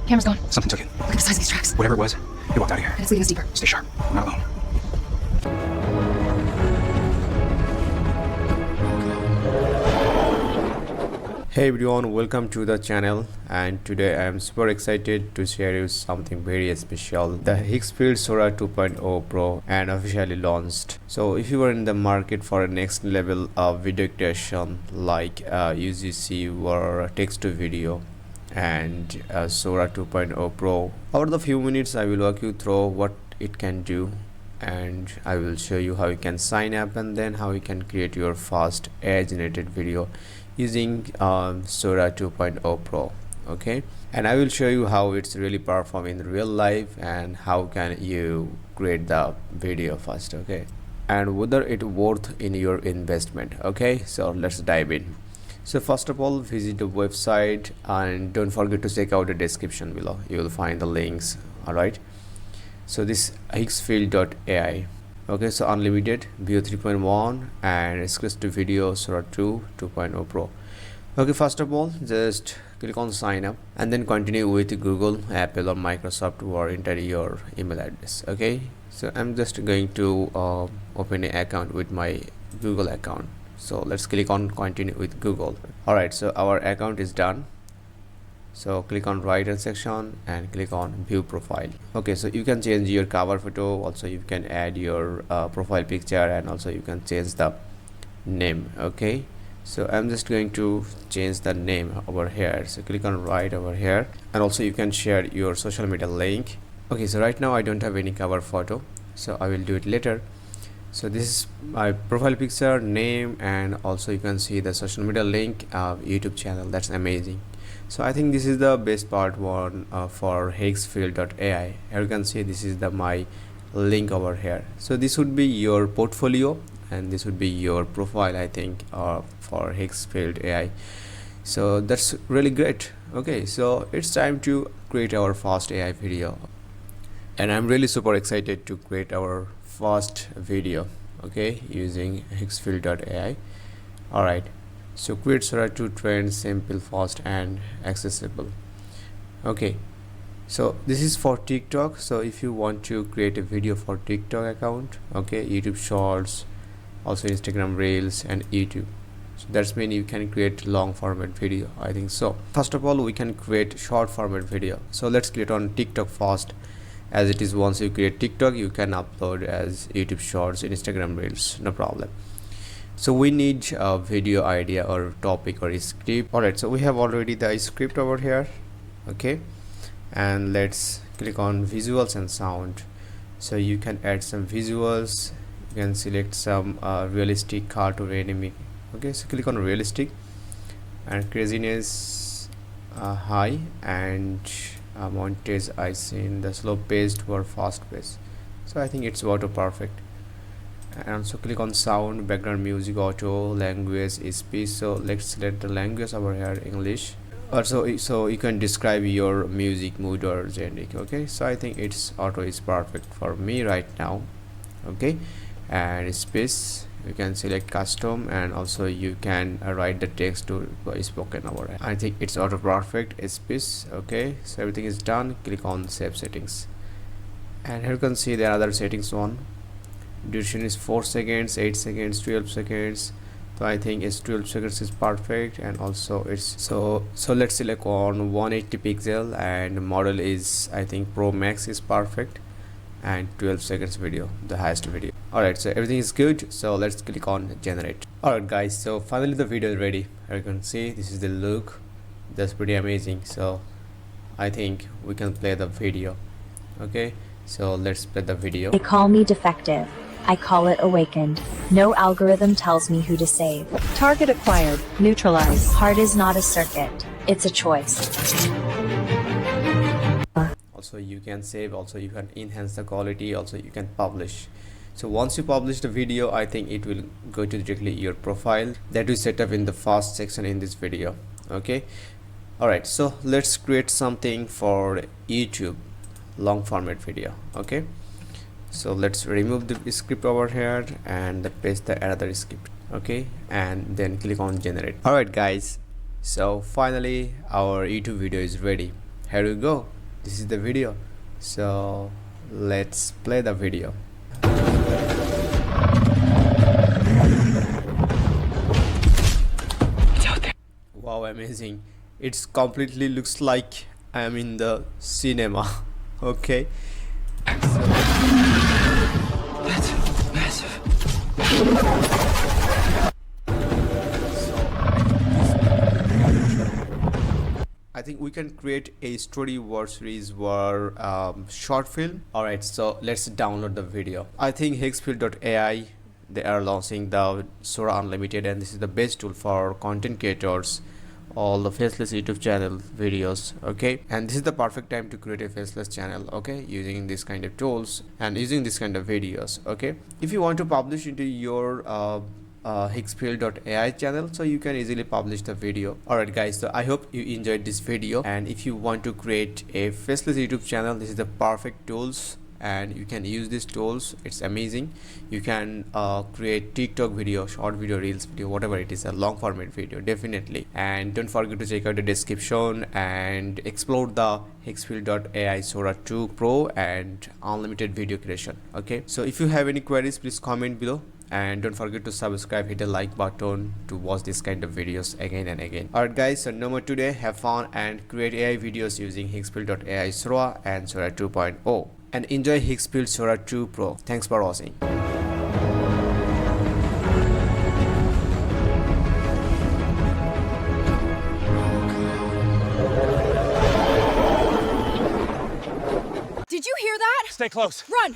Camera's gone. Something took it. Look at the size of these tracks. Whatever it was, it walked out of here. And it's leading us deeper. Stay sharp. I'm not alone. Hey everyone, welcome to the channel, and today I am super excited to share you something very special. The Higgsfield Sora 2.0 Pro and officially launched. So if you are in the market for a next level of video creation like UGC or text to video and Sora 2.0 Pro, over the few minutes I will walk you through what it can do, and I will show you how you can sign up and then how you can create your fast AI generated video using Sora 2.0 Pro. Okay, and I will show you how it's really perform in real life and how can you create the video fast, okay, and whether it worth in your investment. Okay, so let's dive in. So first of all, visit the website and don't forget to check out the description below. You will find the links. All right, so this Higgsfield.ai. Okay, so unlimited View 3.1 and exclusive to video Sora 2.0 Pro. Okay, first of all, just click on sign up and then continue with Google, Apple or Microsoft or enter your email address. Okay, so I'm just going to open an account with my Google account. So let's click on continue with Google. All right, so our account is done. So click on right hand section and click on view profile. Okay, so you can change your cover photo, also you can add your profile picture, and also you can change the name. Okay, so I'm just going to change the name over here. So click on right over here, and also you can share your social media link. Okay, so right now I don't have any cover photo, so I will do it later. So this is my profile picture, name, and also you can see the social media link of YouTube channel. That's amazing. So I think this is the best part one for Higgsfield.ai. Here you can see this is the my link over here. So this would be your portfolio and this would be your profile, I think, for Higgsfield.ai. So that's really great. Okay, so it's time to create our fast AI video, and I'm really super excited to create our fast video, okay, using Higgsfield.ai. all right, so create Sora 2 trend, simple, fast and accessible. Okay, so this is for TikTok. So if you want to create a video for TikTok account, okay, YouTube shorts, also Instagram reels and YouTube, so that's mean you can create long format video, I think. So first of all, we can create short format video. So let's create on TikTok fast, as it is once you create TikTok you can upload as YouTube shorts, Instagram reels, no problem. So we need a video idea or topic or a script. All right, so we have already the script over here. Okay, and let's click on visuals and sound. So you can add some visuals, you can select some realistic cartoon anime. Okay, so click on realistic and craziness high, and montage I seen the slow paced or fast paced. So I think it's auto perfect. And also click on sound, background music, auto, language, speech. So let's select the language over here, English. Also, so you can describe your music mood or genre. Okay, so I think it's auto is perfect for me right now. Okay, and space you can select custom, and also you can write the text to spoken over here. I think it's auto perfect. Space. Okay, so everything is done. Click on save settings, and here you can see there are other settings on. Duration is 4 seconds, 8 seconds, 12 seconds. So I think it's 12 seconds is perfect, and also it's so let's select on 180 pixel, and model is I think Pro Max is perfect, and 12 seconds video, the highest video. All right, so everything is good, so let's click on generate. All right guys, so finally the video is ready. Here you can see this is the look. That's pretty amazing. So I think we can play the video. Okay, so let's play the video. They call me defective. I call it awakened. No algorithm tells me who to save. Target acquired. Neutralize. Heart is not a circuit. It's a choice. Also you can save, also you can enhance the quality, also you can publish. So once you publish the video, I think it will go to directly your profile that we set up in the fast section in this video. Okay, all right, so let's create something for YouTube long format video. Okay, so let's remove the script over here and paste the another script. Okay, and then click on generate. All right guys, so finally our YouTube video is ready. Here we go. this is the video. So let's play the video. It's out there. Wow, amazing. It's completely looks like I am in the cinema. Okay, That's massive. I think we can create a story word series or short film. Alright, so let's download the video. I think Higgsfield.ai, they are launching the Sora Unlimited, and this is the best tool for content creators, all the faceless YouTube channel videos. Okay, and this is the perfect time to create a faceless channel, okay, using this kind of tools and using this kind of videos. Okay, if you want to publish into your Higgsfield.ai channel, so you can easily publish the video. Alright guys, so I hope you enjoyed this video, and if you want to create a faceless YouTube channel, this is the perfect tools and you can use these tools. It's amazing. You can create TikTok video, short video, reels video, whatever it is, a long format video, definitely. And don't forget to check out the description and explore the Higgsfield.ai Sora 2 Pro and unlimited video creation. Okay, so if you have any queries, please comment below, and don't forget to subscribe, hit the like button to watch this kind of videos again and again. Alright guys, so no more today. Have fun and create AI videos using Higgsfield.ai Sora and Sora 2.0, and enjoy Higgsfield Sora 2 Pro. Thanks for watching. Did you hear that? Stay close. Run!